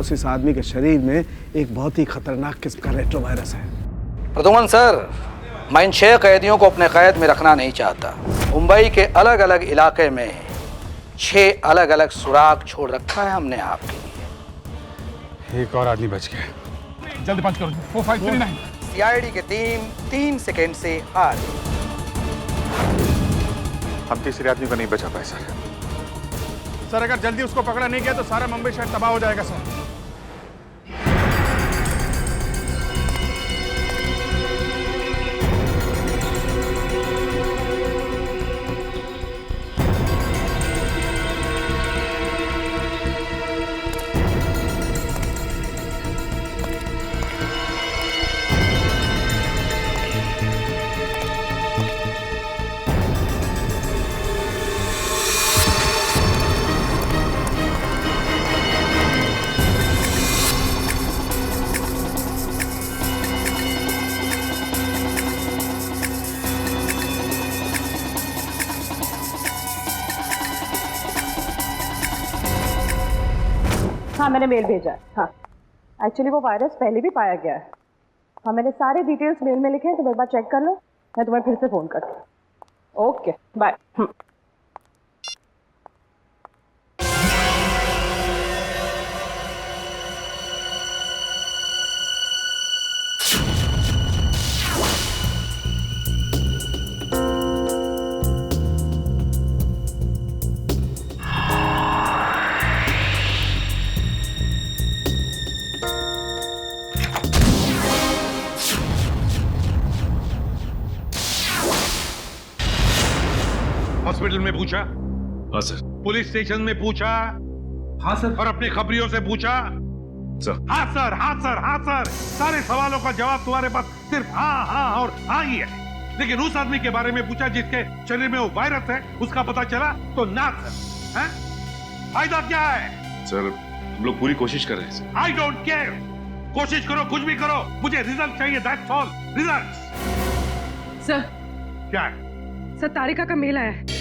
Boss इस आदमी के शरीर में एक बहुत ही खतरनाक किस्म का रेट्रोवायरस है। प्रदुमन सर, मैं इन 6 कैदियों को अपने कैद में रखना नहीं चाहता। मुंबई के अलग अलग इलाके में 6 अलग अलग सुराग छोड़ रखा है हमने आपके लिए। एक और आदमी बच गया। जल्दी पंच करो। 4539। सीआईडी के टीम 3 सेकेंड से हार। हम तीसरे आदमी को नहीं बचा पाए सर, अगर जल्दी उसको पकड़ा नहीं गया तो सारा मुंबई शहर तबाह हो जाएगा सर। हाँ, मैंने मेल भेजा है। हाँ, एक्चुअली वो वायरस पहले भी पाया गया है। हाँ, मैंने सारे डिटेल्स मेल में लिखे हैं, तो एक बार चेक कर लो। मैं तुम्हें फिर से फ़ोन करती हूँ। Okay, bye. हॉस्पिटल में पूछा? हाँ सर। पुलिस स्टेशन में पूछा? हाँ सर। और अपने खबरियों से पूछा? सर। हाँ सर, हाँ सर, हाँ सर। सारे सवालों का जवाब तुम्हारे पास सिर्फ हाँ हाँ और हाँ ही है। लेकिन उस आदमी के बारे में पूछा जिसके शरीर में वो वायरस है, उसका पता चला तो ना सर। हैं? फायदा क्या है? सर, हम लोग पूरी कोशिश कर रहे हैं सर। I don't care. कोशिश करो, कुछ भी करो, मुझे रिजल्ट चाहिए। That's all. रिजल्ट। सर। क्या है? सर, तारिका का मेल आया है।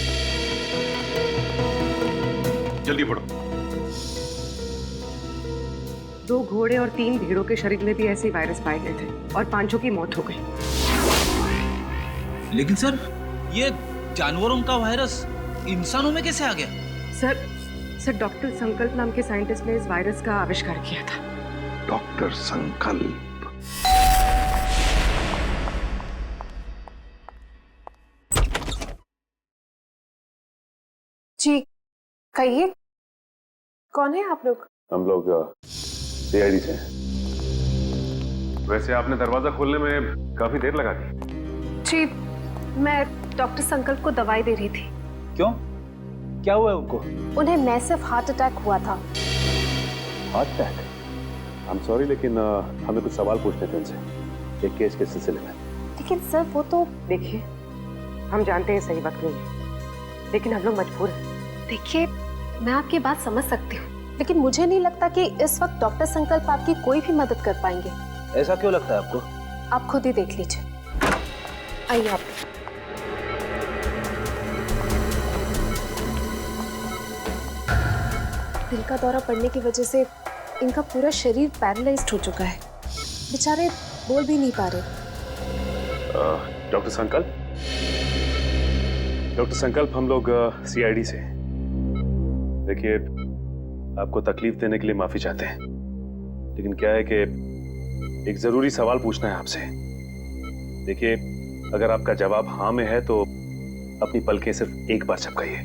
जल्दी पढ़ो। 2 घोड़े और 3 भेड़ों के शरीर में भी ऐसे ही वायरस पाए गए थे और 5 की मौत हो गई। लेकिन सर, ये जानवरों का वायरस इंसानों में कैसे आ गया? सर डॉक्टर संकल्प नाम के साइंटिस्ट ने इस वायरस का आविष्कार किया था। डॉक्टर संकल्प? जी कहिए, कौन है आप लोग? हम लोग सीआईडी से हैं। वैसे आपने दरवाजा खोलने में काफी देर लगा दी। जी, मैं डॉक्टर संकल्प को दवाई दे रही थी। क्यों? क्या हुआ है उनको? उन्हें मैसिव हार्ट अटैक हुआ था। Heart attack? I am sorry, लेकिन हमें कुछ सवाल पूछने थे उनसे एक केस के सिलसिले में। लेकिन सर, वो तो देखिए, हम जानते हैं सही वक्त नहीं है, लेकिन हम लोग मजबूर हैं। देखिए, मैं आपकी बात समझ सकती हूँ, लेकिन मुझे नहीं लगता कि इस वक्त डॉक्टर संकल्प आपकी कोई भी मदद कर पाएंगे। ऐसा क्यों लगता है आपको? आप खुद ही देख लीजिए। आइए आप। दिल का दौरा पड़ने की वजह से इनका पूरा शरीर पैरालाइज्ड हो चुका है। बेचारे बोल भी नहीं पा रहे। डॉक्टर संकल्प, हम लोग सीआईडी से। देखिए, आपको तकलीफ देने के लिए माफी चाहते हैं, लेकिन क्या है कि एक जरूरी सवाल पूछना है आपसे। देखिए, अगर आपका जवाब हाँ में है तो अपनी पलकें सिर्फ एक बार झपकाइए,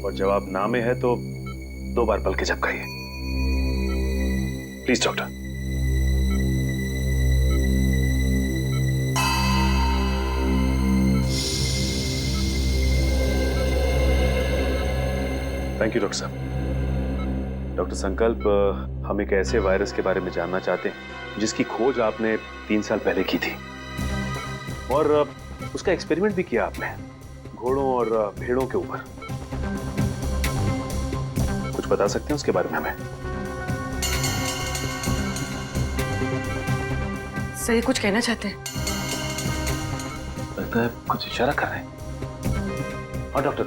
और जवाब ना में है तो 2 बार पलकें झपकाइए। Please doctor. Thank you doctor साहब। डॉक्टर संकल्प, हम एक ऐसे वायरस के बारे में जानना चाहते हैं जिसकी खोज आपने 3 साल पहले की थी, और उसका एक्सपेरिमेंट भी किया आपने घोड़ों और भेड़ों के ऊपर। कुछ बता सकते हैं उसके बारे में हमें? सही कुछ कहना चाहते हैं? लगता है कुछ इशारा कर रहे हैं। और डॉक्टर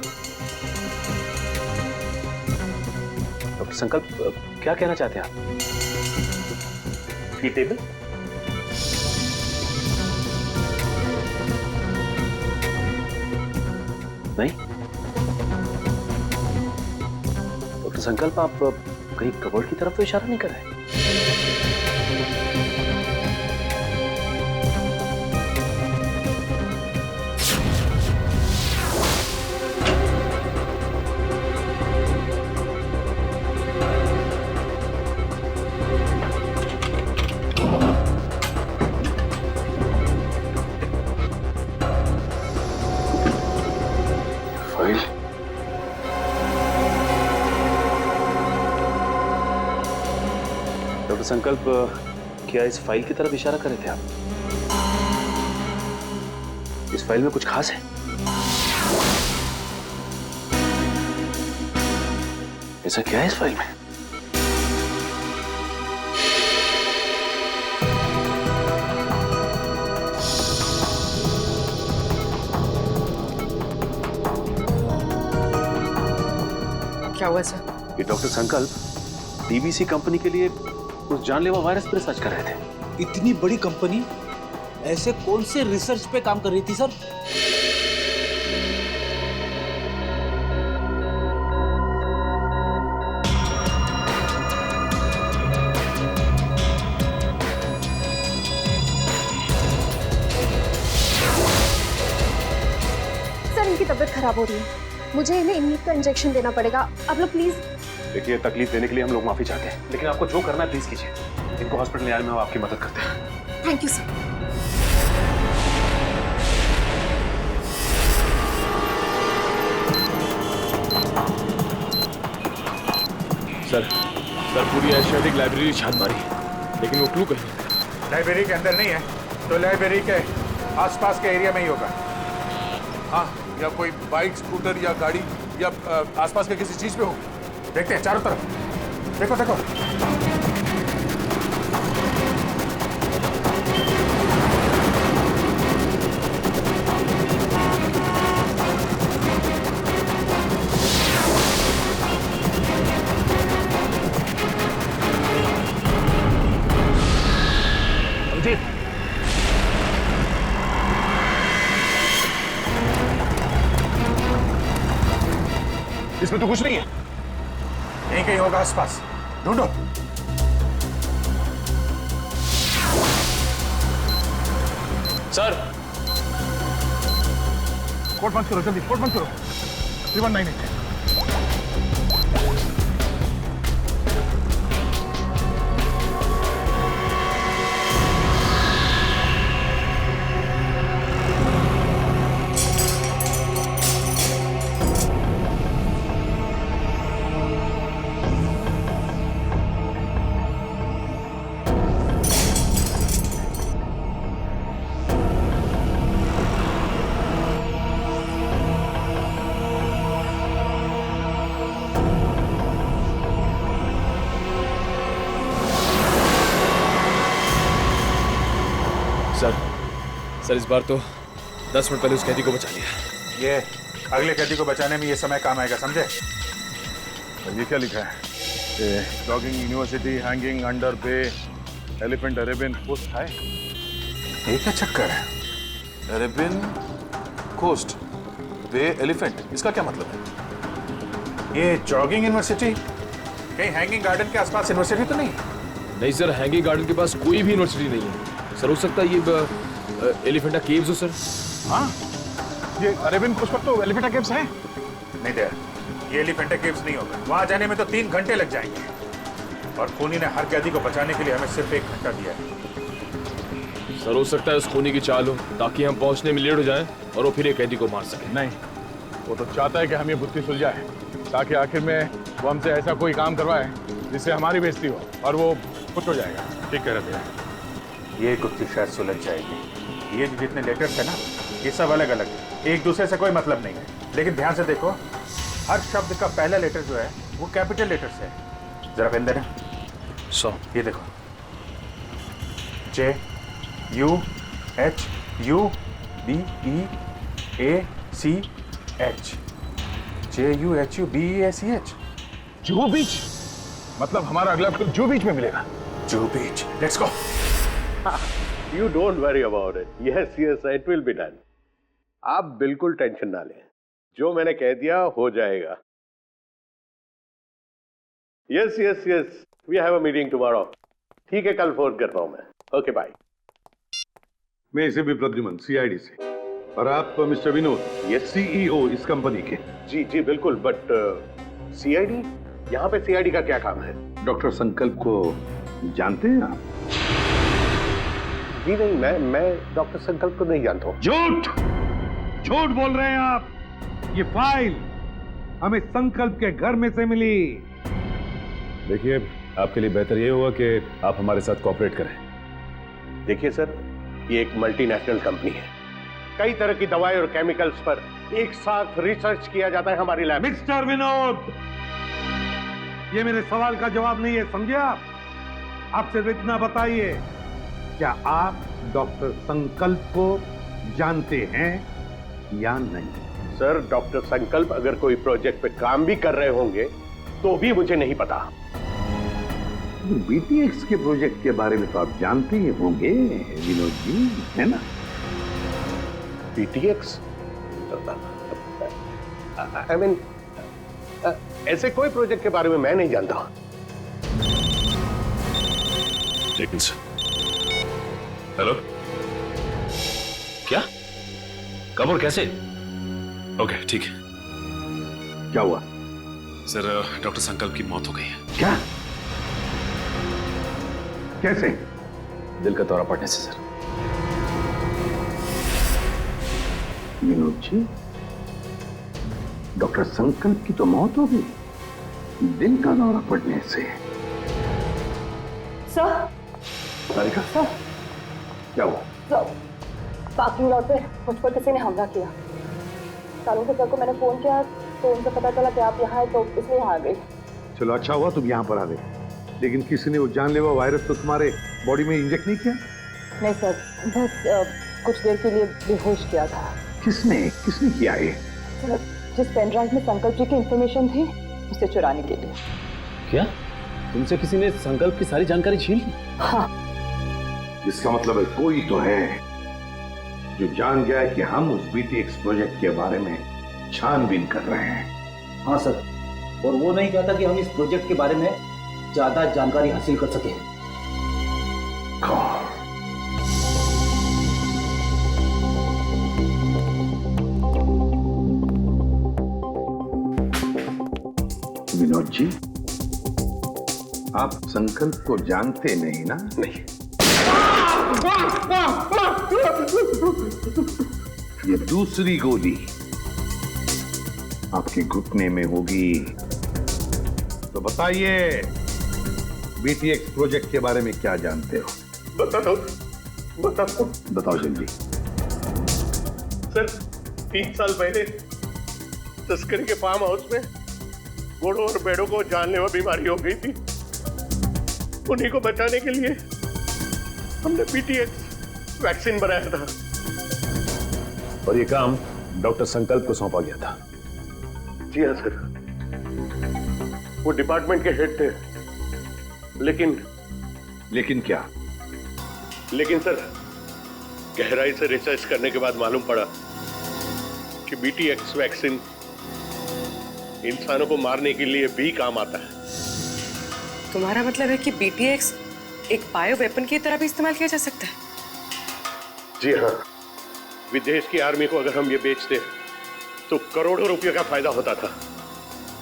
डॉक्टर संकल्प क्या कहना चाहते हैं आप? फी टेबल? नहीं। डॉक्टर संकल्प आप कहीं कबर्ड की तरफ तो इशारा नहीं कर रहे? डॉक्टर संकल्प क्या इस फाइल की तरफ इशारा कर रहे थे आप? इस फाइल में कुछ खास है? ऐसा क्या है इस फाइल में? क्या हुआ सर? ये डॉक्टर संकल्प डीवीसी कंपनी के लिए उस जानलेवा वायरस पर रिसर्च कर रहे थे। इतनी बड़ी कंपनी ऐसे कौन से रिसर्च पे काम कर रही थी सर? सर इनकी तबीयत खराब हो रही है, मुझे इन्हें इम्यून का इंजेक्शन देना पड़ेगा। आप लोग प्लीज। देखिए, तकलीफ देने के लिए हम लोग माफी चाहते हैं, लेकिन आपको जो करना है प्लीज कीजिए। इनको हॉस्पिटल ले आने में हम आपकी मदद करते हैं। Thank you sir. सर पूरी एशियाटिक लाइब्रेरी छान मारी, लेकिन वो क्लू कहीं नहीं। लाइब्रेरी के अंदर नहीं है तो लाइब्रेरी के आसपास के एरिया में ही होगा। हाँ, या कोई बाइक, स्कूटर या गाड़ी या आसपास के किसी चीज पे हो। देखते हैं चारों तरफ। देखो देखो। इसमें तो कुछ नहीं है। यहीं कहीं होगा आसपास, ढूंढो। सर कोर्ट बंद करो, जल्दी कोर्ट बंद करो। 3198। सर इस बार तो 10 मिनट पहले उस कैदी को बचा लिया। ये अगले कैदी को बचाने में ये समय काम आएगा, समझे? ये क्या लिखा है? Jogging university hanging under bay elephant Arabian coast है। ये क्या चक्कर है? अरेबियन कोस्ट बे एलिफेंट, इसका क्या मतलब है? ये जॉगिंग यूनिवर्सिटी कहीं हैंगिंग गार्डन के आसपास यूनिवर्सिटी तो नहीं? नहीं सर, हैंगिंग गार्डन के पास कोई भी यूनिवर्सिटी नहीं है। सर हो सकता है ये एलिफेंटा केव्स हो सर। हाँ, ये अरेबियन कोस्ट पर तो एलिफेंटा केव्स है। नहीं दे, ये एलिफेंटा केव्स नहीं होगा। वहां जाने में तो 3 घंटे लग जाएंगे, और खूनी ने हर कैदी को बचाने के लिए हमें सिर्फ 1 घंटा दिया है। सर हो सकता है उस खूनी की चाल हो, ताकि हम पहुंचने में लेट हो जाएं और वो फिर एक कैदी को मार सके। नहीं, वो तो चाहता है कि हम ये बुद्धि सुलझाए, ताकि आखिर में वो हमसे ऐसा कोई काम करवाए जिससे हमारी बेइज्जती हो और वो खुश हो जाएगा। ठीक कह रहे थे। ये गुत्थी शायद सुलझ जाएगी। ये जितने लेटर्स है ना, ये सब अलग अलग है, एक दूसरे से कोई मतलब नहीं है। लेकिन ध्यान से देखो, हर शब्द का पहला लेटर जो है वो कैपिटल लेटर से है। जरा पेन देना। ये देखो, JUHUBEACH, JUHUBEACH। जुहू बीच? मतलब हमारा अगला फिल्म जू बीच में मिलेगा। Juhu beach, let's go. You don't worry about it. Yes, yes, it will be done. आप बिल्कुल टेंशन ना लें, जो मैंने कह दिया हो जाएगा। Yes, yes, yes. We have a meeting tomorrow. ठीक है, कल फोन करता हूं मैं। Okay, bye. मैं इसे भी प्रद्युमन, सीआईडी से। और आप मिस्टर विनोद, ये सीईओ इस कंपनी के। जी जी बिल्कुल, बट सीआईडी, यहाँ पे सीआईडी का क्या काम है? डॉक्टर संकल्प को जानते हैं आप? जी नहीं, मैं डॉक्टर संकल्प को नहीं जानता हूँ। झूठ बोल रहे हैं आप। ये फाइल हमें संकल्प के घर में से मिली। देखिए, आपके लिए बेहतर ये होगा कि आप हमारे साथ कोऑपरेट करें। देखिए सर, ये एक मल्टीनेशनल कंपनी है, कई तरह की दवाई और केमिकल्स पर एक साथ रिसर्च किया जाता है हमारी लैब। मिस्टर विनोद, ये मेरे सवाल का जवाब नहीं है, समझे आप? आप सिर्फ इतना बताइए, क्या आप डॉक्टर संकल्प को जानते हैं या नहीं? सर, डॉक्टर संकल्प अगर कोई प्रोजेक्ट पे काम भी कर रहे होंगे तो भी मुझे नहीं पता। बीटीएक्स के प्रोजेक्ट के बारे में तो आप जानते ही होंगे विनोद जी, है ना? बीटीएक्स? आई मीन, ऐसे कोई प्रोजेक्ट के बारे में मैं नहीं जानता। हेलो, क्या? कब और कैसे? ओके, ठीक है। क्या हुआ? सर, डॉक्टर संकल्प की मौत हो गई है। क्या? कैसे? दिल का दौरा पड़ने से, सर। विनोद जी, डॉक्टर संकल्प की तो मौत हो गई, दिल का दौरा पड़ने से। सर, सारिका, सर, क्या हुआ? सर, पार्किंग लॉट पे मुझ पर किसी ने हमला किया। सालों के सर को मैंने फोन किया तो उनसे पता चला कि आप यहाँ हैं, तो इसलिए यहाँ आ गई। चलो, अच्छा हुआ तुम यहाँ पर आ गए, लेकिन किसी ने वो जानलेवा वायरस तो तुम्हारे बॉडी में इंजेक्ट नहीं किया? नहीं सर, बस कुछ देर के लिए बेहोश किया था। किसने किया ये? सर, जिस पेन ड्राइव में संकल्प जी की इंफॉर्मेशन थी, उसे चुराने के लिए। क्या तुमसे किसी ने संकल्प की सारी जानकारी छीन ली? हाँ। इसका मतलब है कोई तो है जो जान गया कि हम उस बीटीएक्स प्रोजेक्ट के बारे में छानबीन कर रहे हैं। हाँ सर, और वो नहीं चाहता कि हम इस प्रोजेक्ट के बारे में ज्यादा जानकारी हासिल कर सकें। कौन? विनोद जी, आप संकल्प को जानते नहीं ना? नहीं। ये दूसरी गोली आपके घुटने में होगी। तो बताइए, बीटीएक्स प्रोजेक्ट के बारे में क्या जानते हो? बताओ जल्दी। सर, 3 साल पहले तस्करी के फार्म हाउस में घोड़ों और भेड़ों को जानलेवा बीमारी हो गई थी। उन्हीं को बचाने के लिए हमने बीटीएक्स वैक्सीन बनाया था। और ये काम डॉक्टर संकल्प को सौंपा गया था। जी हाँ सर, वो डिपार्टमेंट के हेड थे। लेकिन क्या? लेकिन सर, गहराई से रिसर्च करने के बाद मालूम पड़ा कि बीटीएक्स वैक्सीन इंसानों को मारने के लिए भी काम आता है। तुम्हारा मतलब है कि बीटीएक्स एक बायो वेपन की तरह भी इस्तेमाल किया जा सकता है? जी हाँ, विदेश की आर्मी को अगर हम ये बेचते तो करोड़ों रुपयों का फायदा होता था।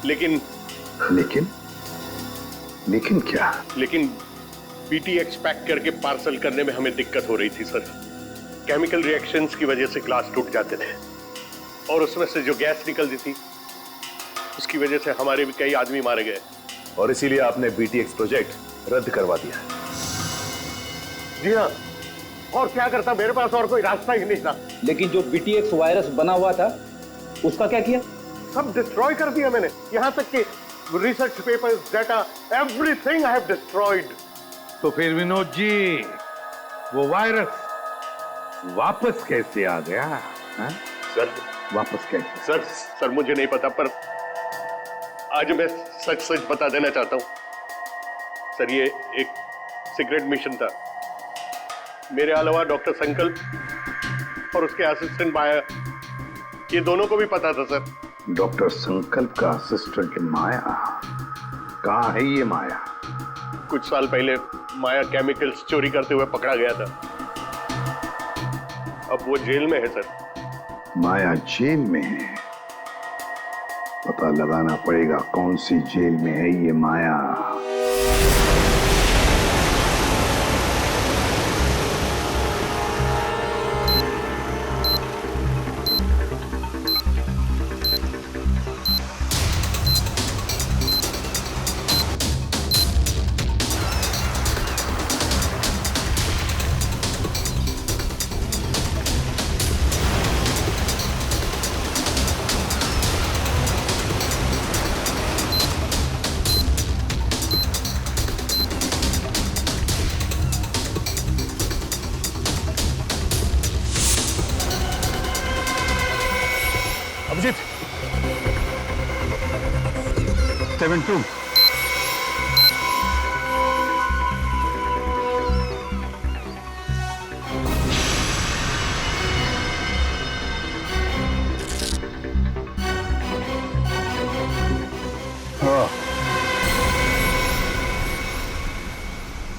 लेकिन क्या? लेकिन बीटीएक्स पैक करके पार्सल करने में हमें दिक्कत हो रही थी सर। केमिकल रिएक्शंस की वजह से ग्लास टूट जाते थे और उसमें से जो गैस निकलती थी उसकी वजह से हमारे भी कई आदमी मारे गए। और इसीलिए आपने बीटीएक्स प्रोजेक्ट रद्द करवा दिया। जी हाँ, और क्या करता, मेरे पास और कोई रास्ता ही नहीं था। लेकिन जो बीटीएक्स वायरस बना हुआ था उसका क्या किया? सब डिस्ट्रॉय कर दिया मैंने, यहाँ तक कि research papers, data, everything I have destroyed. तो फिर विनोद जी, वो वायरस वापस कैसे आ गया? हा? सर, वापस कैसे? सर मुझे नहीं पता, पर आज मैं सच बता देना चाहता हूँ। सर ये एक सीक्रेट मिशन था। मेरे अलावा डॉक्टर संकल्प और उसके असिस्टेंट माया, ये दोनों को भी पता था सर। डॉक्टर संकल्प का असिस्टेंट माया? कहाँ है ये माया? कुछ साल पहले माया केमिकल्स चोरी करते हुए पकड़ा गया था। अब वो जेल में है सर। माया जेल में है? पता लगाना पड़ेगा कौन सी जेल में है ये माया। अभिजीत 7-2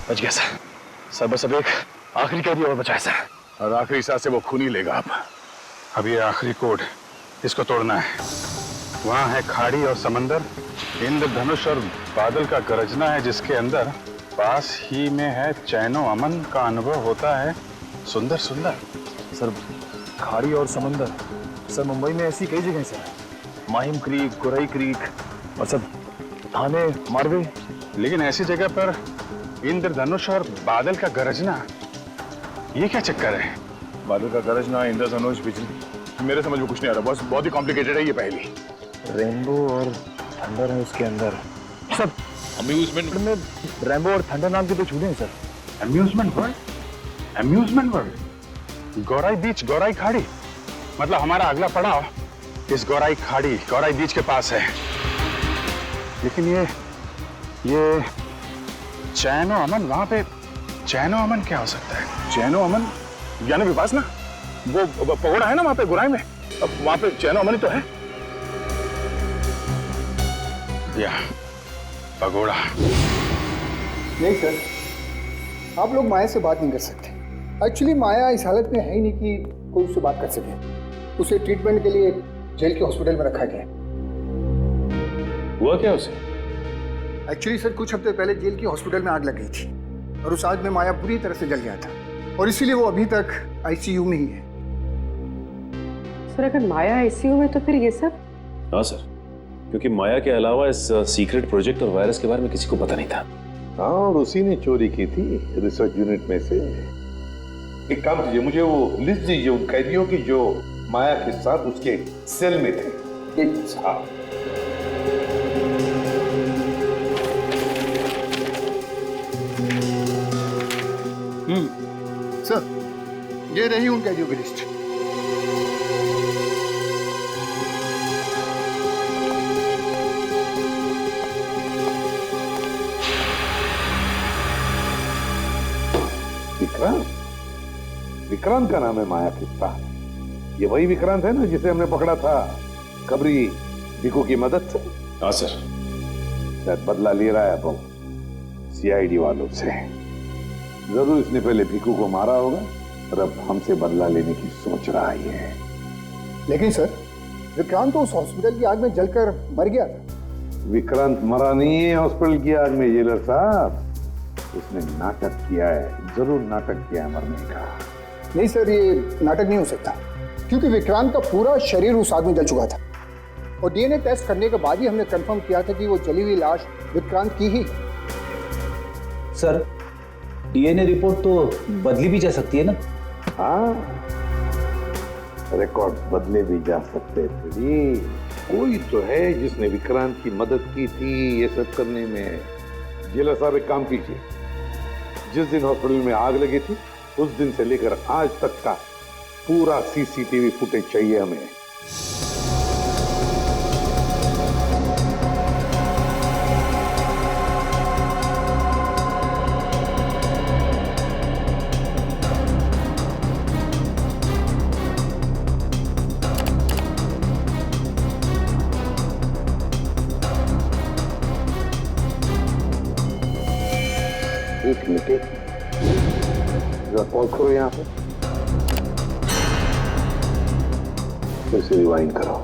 बच गया सर बस अब एक आखिरी कैदी और बचा है सर। और आखिरी सांस से वो खून ही लेगा। अब ये आखिरी कोड, इसको तोड़ना है। वहां है खाड़ी और समंदर, इंद्रधनुष और बादल का गरजना है जिसके अंदर पास ही में है चैनो अमन का अनुभव होता है सुंदर सुंदर। सर खाड़ी और समंदर, सर मुंबई में ऐसी कई जगह sir, Mahim creek, Gorai creek और सब थाने, मारवे। लेकिन ऐसी जगह पर इंद्रधनुष और बादल का गरजना, ये क्या चक्कर है? बादल का गरजना, इंद्रधनुष, बिजली, मेरे समझ में कुछ नहीं आ रहा। बहुत ही कॉम्प्लिकेटेड है ये पहली। रेनबो और थंडर है उसके अंदर। सर अम्यूजमेंट में रेनबो और थंडर नाम के दो चूहे हैं sir. Amusement world? Amusement world? Gorai beach, Gorai खाड़ी, मतलब हमारा अगला पड़ाव इस गौराई खाड़ी, गौराई बीच के पास है। लेकिन ये चैनो अमन, वहां पे चैनो अमन क्या हो सकता है? चैनो अमन यानी विपासना, वो पगोड़ा है ना वहां पे गुराई में, अब वहां पे चैनो अमन ही तो है। या पगोड़ा? नहीं सर, आप लोग माया से बात नहीं कर सकते। एक्चुअली माया इस हालत में है ही नहीं कि कोई उससे बात कर सके। उसे ट्रीटमेंट के लिए जेल के हॉस्पिटल में रखा गया। हुआ क्या उसे? एक्चुअली सर कुछ हफ्ते पहले जेल की हॉस्पिटल में आग लग गई थी और उस आग में माया पूरी तरह से जल गया था और इसीलिए वो अभी तक आईसीयू में ही है। सर अगर माया आईसीयू में तो फिर ये सब? हाँ सर, क्योंकि माया के अलावा इस सीक्रेट प्रोजेक्ट और वायरस के बारे में किसी को पता नहीं था। हाँ, और उसी ने चोरी की थी रिसर्च यूनिट में से। एक काम कीजिए, मुझे वो लिस्ट दीजिए उन कैदियों की जो माया के साथ उसके सेल में थे। हाँ। सर ये रही उन कैदियों की लिस्ट। विक्रांत का नाम है माया के साथ। ये वही विक्रांत है ना जिसे हमने पकड़ा था खबरी भिकू की मदद से? हाँ सर। शायद बदला ले रहा है अब सीआईडी वालों से। जरूर इसने पहले भिकू को मारा होगा और अब हमसे बदला लेने की सोच रहा है। लेकिन सर विक्रांत तो उस हॉस्पिटल की आग में जलकर मर गया था। विक्रांत मरा नहीं है हॉस्पिटल की आग में जेलर साहब, उसने नाटक किया है। जरूर नाटक किया है मरने का। नहीं सर, ये नाटक नहीं हो सकता क्योंकि विक्रांत का पूरा शरीर उस आग में जल चुका था और डीएनए टेस्ट करने के बाद ही हमने कंफर्म किया था कि वो जली हुई लाश विक्रांत की ही। सर डीएनए रिपोर्ट तो बदली भी जा सकती है ना? हाँ, रिकॉर्ड बदले भी जा सकते थे। कोई तो है जिसने विक्रांत की मदद की थी ये सब करने में। जेलर साहब एक काम कीजिए, जिस दिन हॉस्पिटल में आग लगी थी उस दिन से लेकर आज तक का पूरा सीसीटीवी फुटेज चाहिए हमें। एक मिनट जरा पॉज करो यहाँ पे, फिर से रिवाइंड करो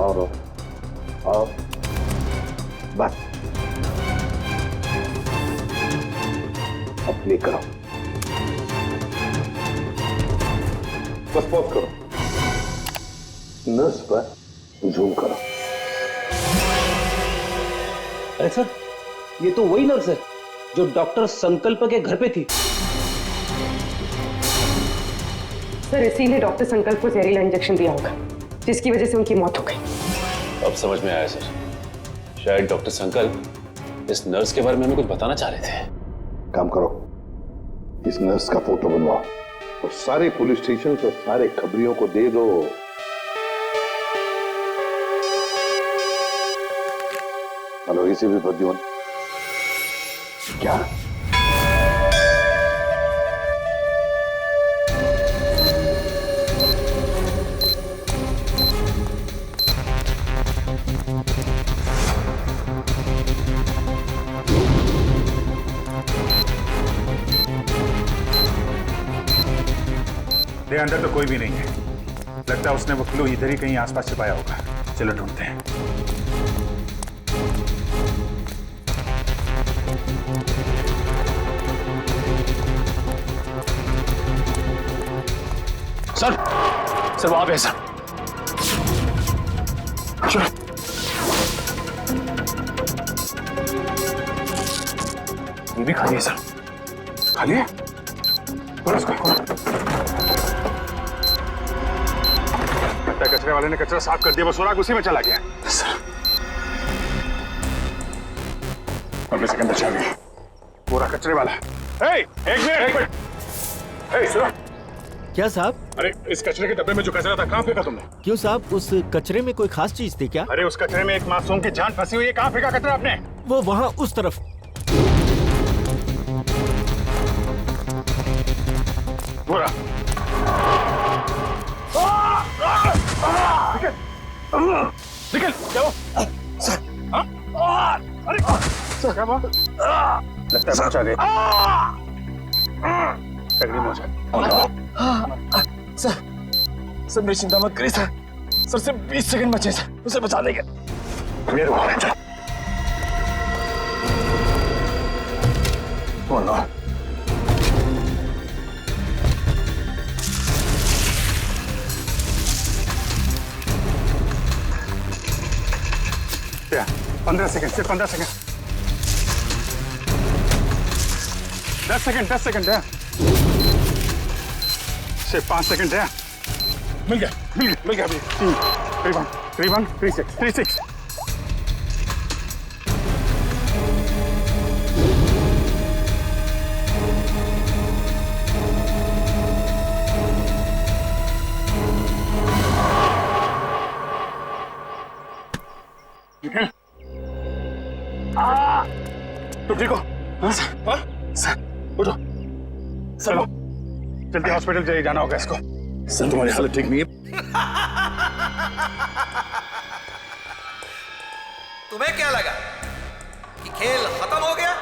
और बस अब प्ले करो, बस पॉज करो, नर्स पर जूम करो। अरे सर, ये तो वही नर्स है जो डॉक्टर संकल्प के घर पे थी। सर इसीलिए डॉक्टर संकल्प को जहरीला इंजेक्शन दिया होगा, जिसकी वजह से उनकी मौत हो गई। अब समझ में आया सर, शायद डॉक्टर संकल्प इस नर्स के बारे में हमें कुछ बताना चाह रहे थे। काम करो, इस नर्स का फोटो बनवाओ और सारे पुलिस स्टेशन और सारे खबरियों को दे दो। हेलो, इसे भी बद्दीवन क्या? दे अंदर तो कोई भी नहीं है, लगता है उसने वो क्लू इधर ही कहीं आसपास छिपाया होगा। चलो ढूंढते हैं। सर, सर वहां पे है सर। चलो। ये भी खाली है सर। खाली है? और उसको कचरे वाले ने कचरा साफ कर दिया, वो सुराग उसी में चला गया। सर, और से अंदर चल गया पूरा कचरे वाला। एक मिनट। सुनो। क्या साहब? अरे इस कचरे के डब्बे में जो कचरा था कहाँ फेंका तुमने? क्यों साहब, उस कचरे में कोई खास चीज थी क्या? अरे उस कचरे में एक मासूम की जान फंसी हुई है, कहाँ फेंका कचरा आपने? वो वहाँ उस तरफ। पूरा निकल जाओ। अरे क्या बात? लगता है पहुंच आ गए। तगड़ी मौज है। सर मेरी चिंता मत करिए सर, सिर्फ 20 सेकंड बचे सर, उसे बचा देंगे। मेरे क्या 15 सेकंड, सिर्फ 15 सेकंड, 10 सेकंड है, सिर्फ 5 सेकंड है। मिल गया अभी। 36 तुम ठीक हो? सर उठो, चलो जल्दी हॉस्पिटल जाना होगा इसको। सर तुम्हारी हालत ठीक नहीं है। तुम्हें क्या लगा कि खेल खत्म हो गया?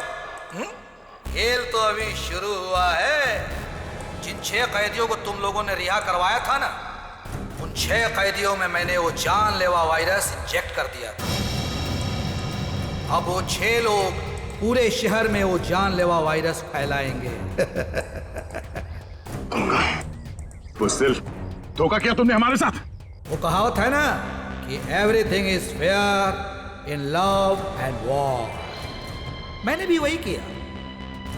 खेल तो अभी शुरू हुआ है। जिन 6 कैदियों को तुम लोगों ने रिहा करवाया था ना, उन 6 कैदियों में मैंने वो जानलेवा वायरस इंजेक्ट कर दिया था। अब वो 6 लोग पूरे शहर में वो जानलेवा वायरस फैलाएंगे। बुज़दिल, धोखा किया तुमने हमारे साथ। वो कहावत है ना कि everything is fair in love and war. मैंने भी वही किया।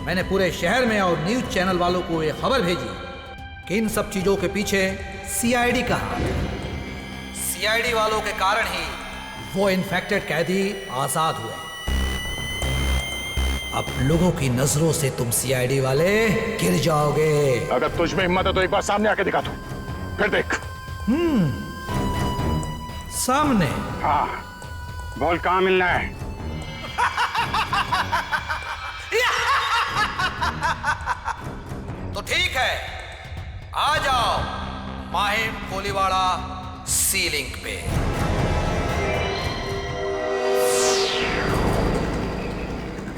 मैंने पूरे शहर में और न्यूज चैनल वालों को ये खबर भेजी कि इन सब चीजों के पीछे सीआईडी का हाथ है। सीआईडी वालों के कारण ही वो इन्फेक्टेड कैदी आजाद हुए। अब लोगों की नजरों से तुम सीआईडी वाले गिर जाओगे। अगर तुझ में हिम्मत है तो एक बार सामने आके दिखा तू, फिर देख। सामने? हाँ, बोल कहाँ मिलना है? तो ठीक है, आ जाओ माहिम कोलीवाड़ा सी लिंक पे।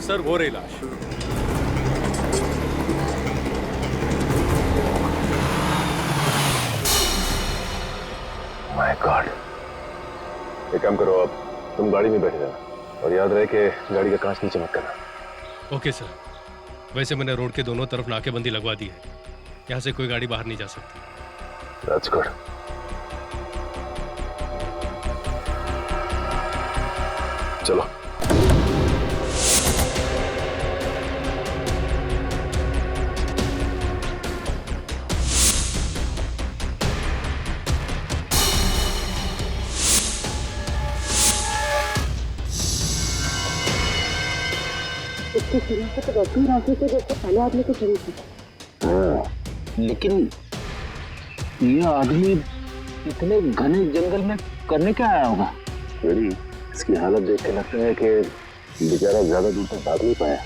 सर वो रही लाश। My God. एक काम करो, अब तुम गाड़ी में बैठे रहना और याद रहे कि गाड़ी का कांच नीचे मत करना। Okay sir. वैसे मैंने रोड के दोनों तरफ नाकेबंदी लगवा दी है, यहाँ से कोई गाड़ी बाहर नहीं जा सकती। That's good. चलो। इसकी शरीर तो वैसी राशि से जैसे पहले आदमी की शरीर थी। लेकिन ये आदमी इतने घने जंगल में करने क्या आया होगा? मेरी इसकी हालत देख के लगता है कि बेचारा ज्यादा दूर तक भाग नहीं पाया।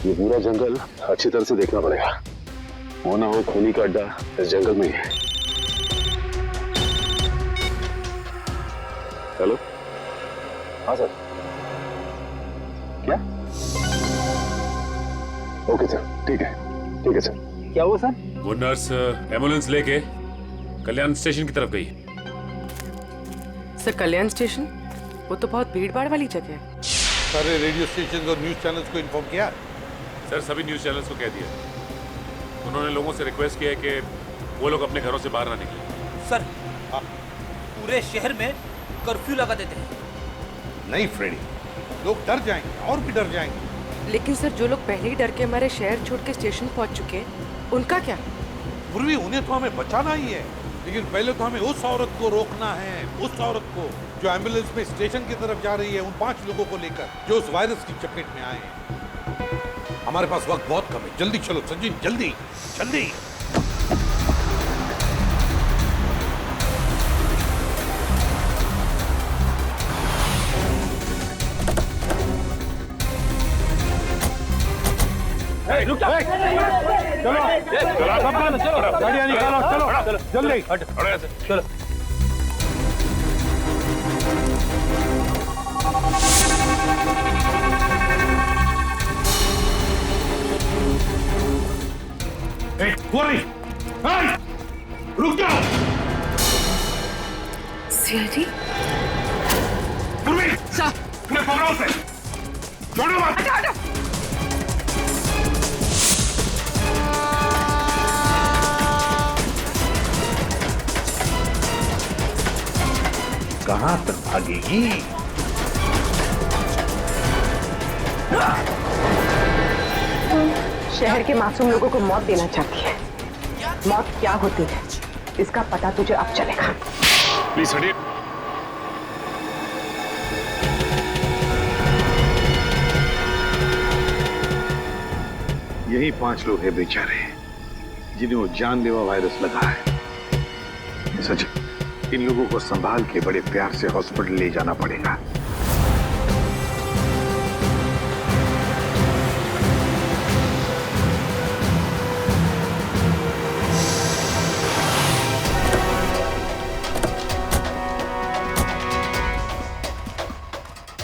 ये पूरा जंगल अच्छी तरह से देखना पड़ेगा, वो ना हो खूनी का अड्डा इस जंगल में ही है। हेलो, हाँ सर। क्या? ओके सर, ठीक है सर। क्या हुआ सर? वो नर्स एम्बुलेंस लेके कल्याण स्टेशन की तरफ गई। सर कल्याण स्टेशन? वो तो बहुत भीड़ भाड़ वाली जगह है। सारे रेडियो स्टेशन और न्यूज चैनल्स को इन्फॉर्म किया? सर सभी न्यूज चैनल्स को कह दिया। उन्होंने लोगों से रिक्वेस्ट किया है कि वो लोग अपने घरों से बाहर ना निकलें। सर पूरे शहर में कर्फ्यू लगा देते हैं। नहीं फ्रेडी, लोग डर जाएंगे और भी डर जाएंगे। लेकिन सर जो लोग पहले ही डर के हमारे शहर छोड़ के स्टेशन पहुंच चुके हैं, उनका क्या? पूर्वी उन्हें तो हमें बचाना ही है, लेकिन पहले तो हमें उस औरत को रोकना है, उस औरत को जो एम्बुलेंस में स्टेशन की तरफ जा रही है, उन 5 लोगों को लेकर जो उस वायरस की चपेट में आए हैं। हमारे पास वक्त बहुत कम है, जल्दी चलो सचिन, जल्दी जल्दी। रुक जाओ। चलो चलो, गाड़ियाँ निकालो, चलो जल्दी। चलो। रुक जाओ। सीआईडी? पूर्वी, पूरे पकड़ो उसे, छोड़ो मत। कहां तक भागेगी? शहर के मासूम लोगों को मौत देना चाहती है। मौत क्या होती है इसका पता तुझे अब चलेगा। प्लीज हटिए। यही 5 लोग हैं बेचारे जिन्हें वो जानलेवा वायरस लगा है। सचिन, इन लोगों को संभाल के बड़े प्यार से हॉस्पिटल ले जाना पड़ेगा।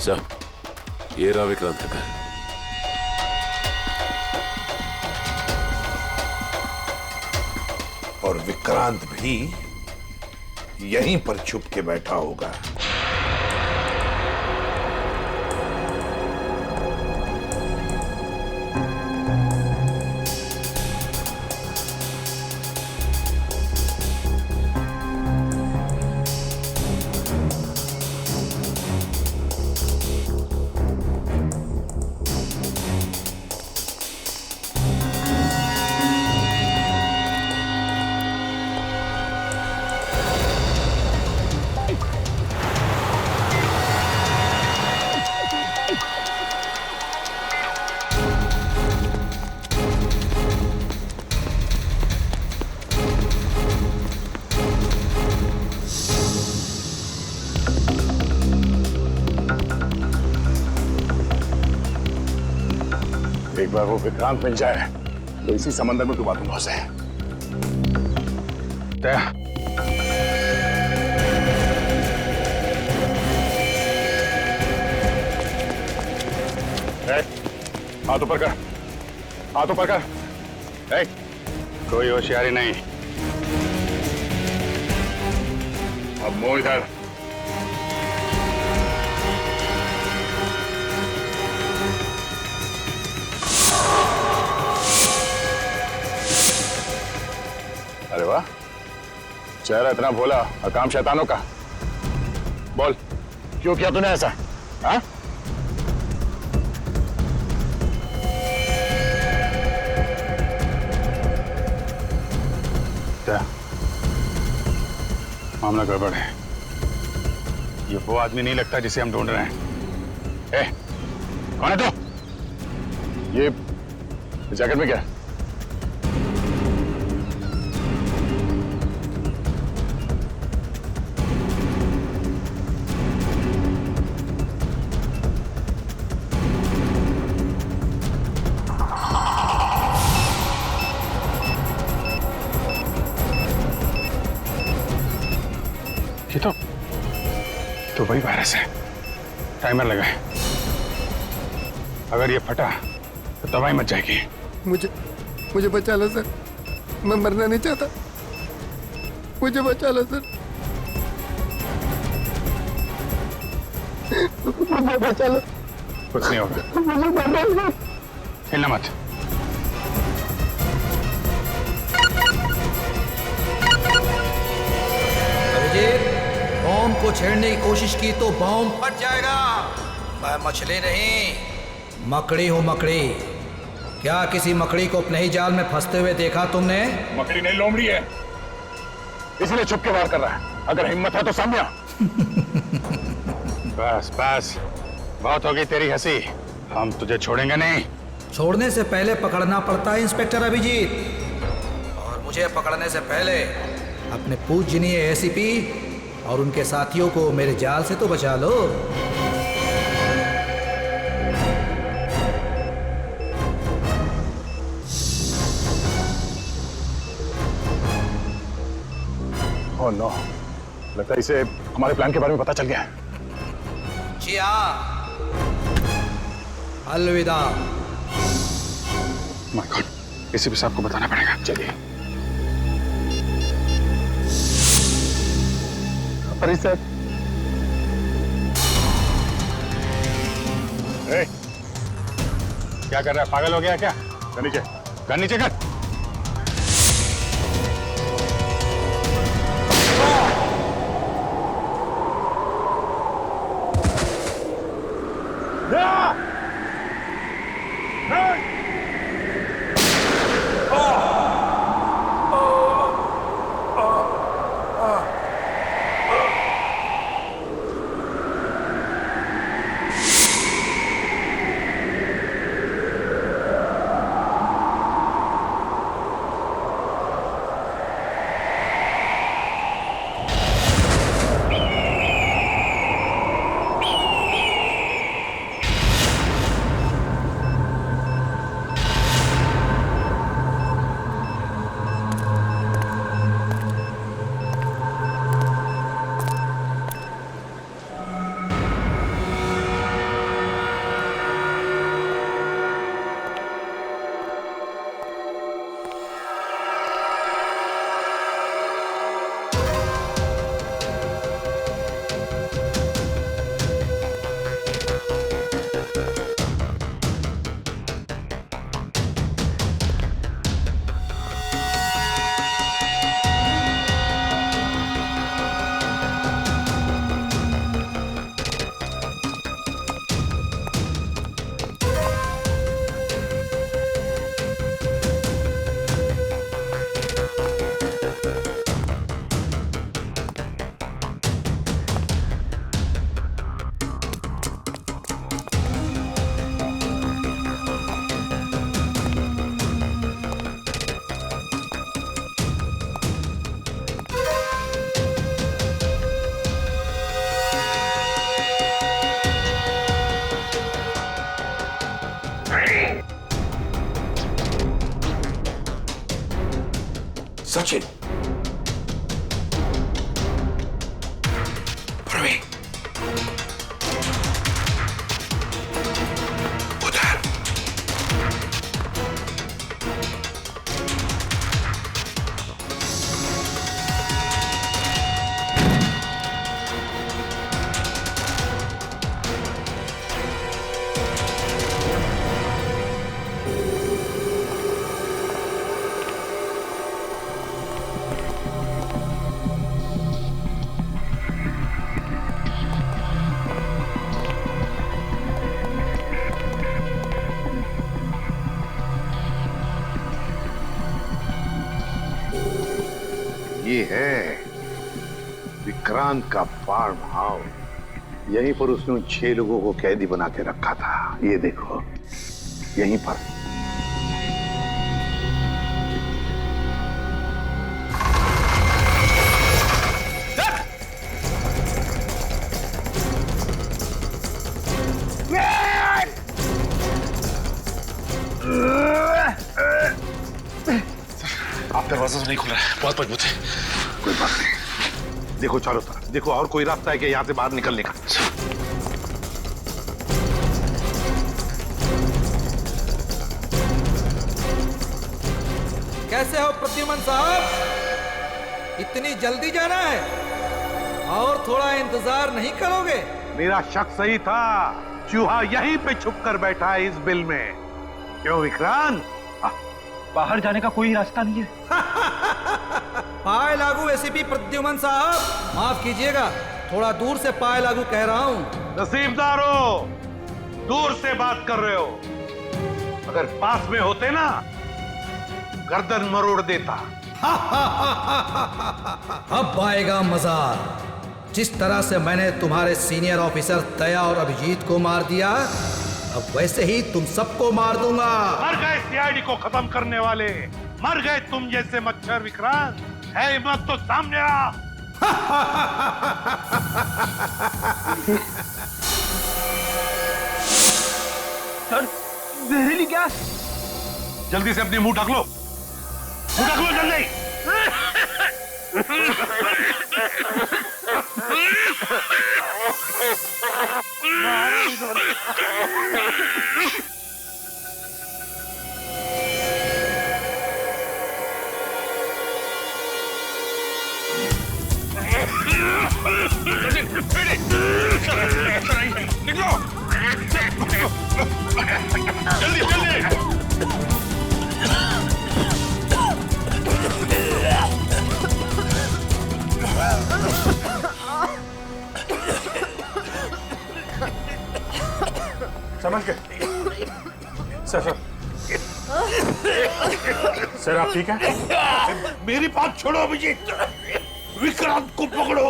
सर, ये रहा विक्रांत का घर। और विक्रांत भी यहीं पर छुप के बैठा होगा। एक बार वो विक्रांत मिल जाए तो इसी समंदर में डुबा दूंगा उसे। दया। हाथ ऊपर कर, हाथ ऊपर कर। कोई होशियारी नहीं। अब मुंह इधर। अरे वाह, चेहरा इतना भोला और काम शैतानों का। बोल, क्यों किया तूने ऐसा? हाँ? क्या मामला गड़बड़ है? ये वो आदमी नहीं लगता जिसे हम ढूंढ रहे हैं। ए, कौन है तू? ये जैकेट में क्या है? ये तो वही वायरस है। टाइमर लगा है। अगर ये फटा तो तबाही मच जाएगी। मुझे बचा लो सर, मैं मरना नहीं चाहता, मुझे बचा लो सर, मुझे बचा लो। कुछ नहीं होगा, हिलना मत। बॉम्ब को छेड़ने की कोशिश की तो बॉम्ब फट जाएगा। मैं मछली नहीं, मकड़ी हूँ, मकड़ी। क्या किसी मकड़ी को अपने ही जाल में फंसते हुए देखा तुमने? मकड़ी नहीं, लोमड़ी है, इसलिए छुप के वार कर रहा है। अगर हिम्मत है तो सामने आ। बस बस, बहुत होगी तेरी हंसी, हम तुझे छोड़ेंगे नहीं। छोड़ने से पहले पकड़ना पड़ता है इंस्पेक्टर अभिजीत, और मुझे पकड़ने से पहले अपने पूजनीय एसीपी और उनके साथियों को मेरे जाल से तो बचा लो। ओह नो, लगता है इसे हमारे प्लान के बारे में पता चल गया है। जी हाँ, अलविदा। माय गॉड, एसीपी साहब को बताना पड़ेगा। चलिए। अरे सर, क्या कर रहा है? पागल हो गया क्या? गन नीचे, गन नीचे कर। सचिन, प्रवीण, उधर। ये है विक्रांत का फार्म हाउस। यहीं पर उसने उन 6 लोगों को कैदी बना के रखा था। ये देखो, यहीं पर। आप दरवाजा तो नहीं खुल रहा है, बहुत मजबूत है। कोई बात नहीं, देखो चारों तरफ देखो, और कोई रास्ता है कि यहाँ से बाहर निकलने का? कैसे हो प्रद्युमन साहब, इतनी जल्दी जाना है और थोड़ा इंतजार नहीं करोगे? मेरा शक सही था, चूहा यहीं पे छुप कर बैठा है इस बिल में। क्यों विक्रांत? बाहर जाने का कोई रास्ता नहीं है। पाए लागू एसीपी प्रद्युमन साहब, माफ कीजिएगा, थोड़ा दूर से पाए लागू कह रहा हूँ। नसीबदारो, दूर से बात कर रहे हो, अगर पास में होते ना गर्दन मरोड़ देता। अब आएगा मजा। जिस तरह से मैंने तुम्हारे सीनियर ऑफिसर दया और अभिजीत को मार दिया, अब वैसे ही तुम सबको मार दूंगा। मर गए सीआईडी को खत्म करने वाले, मर गए तुम जैसे मच्छर। विक्रांत है हिम्मत तो सामने आ। सर, जहरीली गैस। जल्दी से अपनी मुंह ढक लो, मुंह ढक लो जल्दी। निकलो, जल्दी जल्दी। समझ गए? सर सर आप ठीक हैं? मेरी बात छोड़ो अभिजीत, विक्रांत को पकड़ो,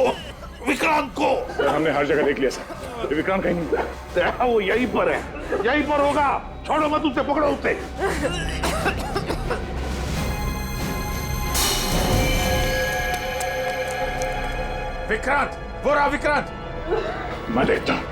विक्रांत को। सर हमने हर जगह देख लिया सर, ये विक्रांत कहीं नहीं मिला। वो यहीं पर है, यहीं पर होगा। छोड़ो मत उसे, पकड़ो उसे। विक्रांत, वो रहा विक्रांत। मैं देखता हूं।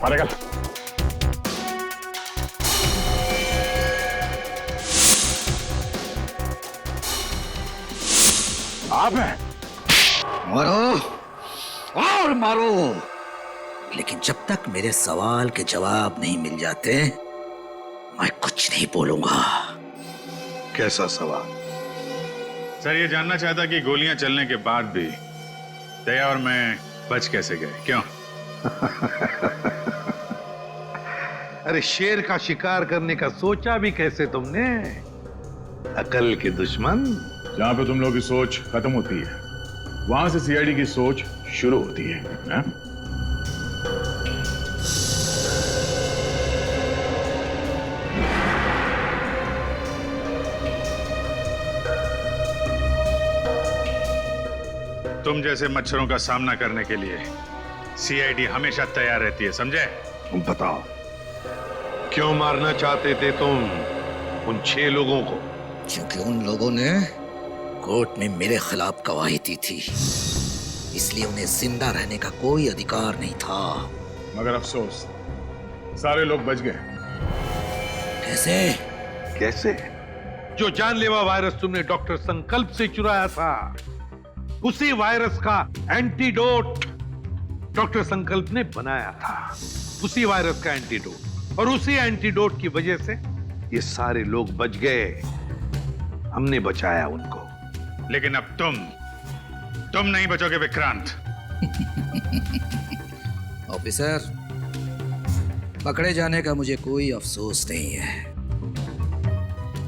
मारेगा। आप हैं? मरो, और मारो, लेकिन जब तक मेरे सवाल के जवाब नहीं मिल जाते मैं कुछ नहीं बोलूंगा। कैसा सवाल? सर ये जानना चाहता कि गोलियां चलने के बाद भी दया और मैं बच कैसे गए, क्यों? अरे शेर का शिकार करने का सोचा भी कैसे तुमने? अकल के दुश्मन। जहां पे तुम लोगों की सोच खत्म होती है वहां से सीआईडी की सोच शुरू होती है, ना? तुम जैसे मच्छरों का सामना करने के लिए सीआईडी हमेशा तैयार रहती है, समझे? बताओ, क्यों मारना चाहते थे तुम उन 6 लोगों को? क्योंकि उन लोगों ने कोर्ट में मेरे खिलाफ गवाही दी थी, इसलिए उन्हें जिंदा रहने का कोई अधिकार नहीं था। मगर अफसोस सारे लोग बच गए। कैसे? कैसे? जो जानलेवा वायरस तुमने डॉक्टर संकल्प से चुराया था, उसी वायरस का एंटीडोट डॉक्टर संकल्प ने बनाया था। उसी वायरस का एंटीडोट, और उसी एंटीडोट की वजह से ये सारे लोग बच गए। हमने बचाया उनको। लेकिन अब तुम नहीं बचोगे विक्रांत। ऑफिसर, पकड़े जाने का मुझे कोई अफसोस नहीं है।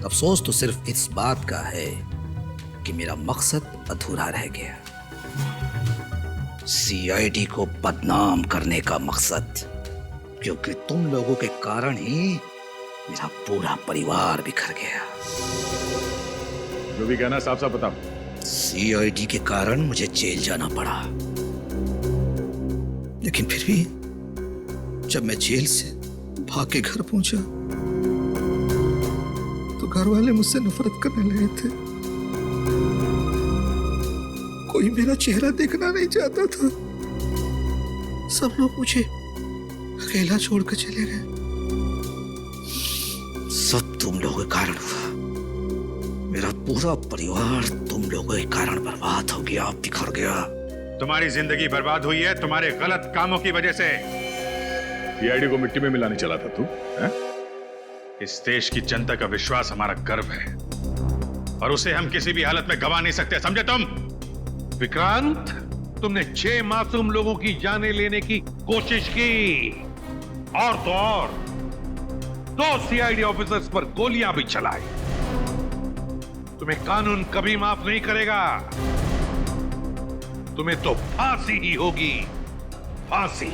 अफसोस तो सिर्फ इस बात का है कि मेरा मकसद अधूरा रह गया। सीआईडी को बदनाम करने का मकसद, क्योंकि तुम लोगों के कारण ही मेरा पूरा परिवार बिखर गया। जो भी कहना साफ साफ बताओ। सीआईडी के कारण मुझे जेल जाना पड़ा, लेकिन फिर भी जब मैं जेल से भाग के घर पहुंचा तो घर वाले मुझसे नफरत करने लगे थे। कोई मेरा चेहरा देखना नहीं चाहता था। सब लोग मुझे अकेला छोड़कर चले गए। सब तुम लोगों के कारण हुआ। मेरा पूरा परिवार तुम लोगों के कारण बर्बाद हो गया, बिखर गया। तुम्हारी जिंदगी बर्बाद हुई है तुम्हारे गलत कामों की वजह से। सीआईडी को मिट्टी में मिलाने चला था तू, है? इस देश की जनता का विश्वास हमारा गर्व है, और उसे हम किसी भी हालत में गवा नहीं सकते, समझे तुम? विक्रांत, तुमने 6 मासूम लोगों की जानें लेने की कोशिश की, और तो और 2 सीआईडी ऑफिसर्स पर गोलियां भी चलाई। तुम्हें कानून कभी माफ नहीं करेगा। तुम्हें तो फांसी ही होगी, फांसी।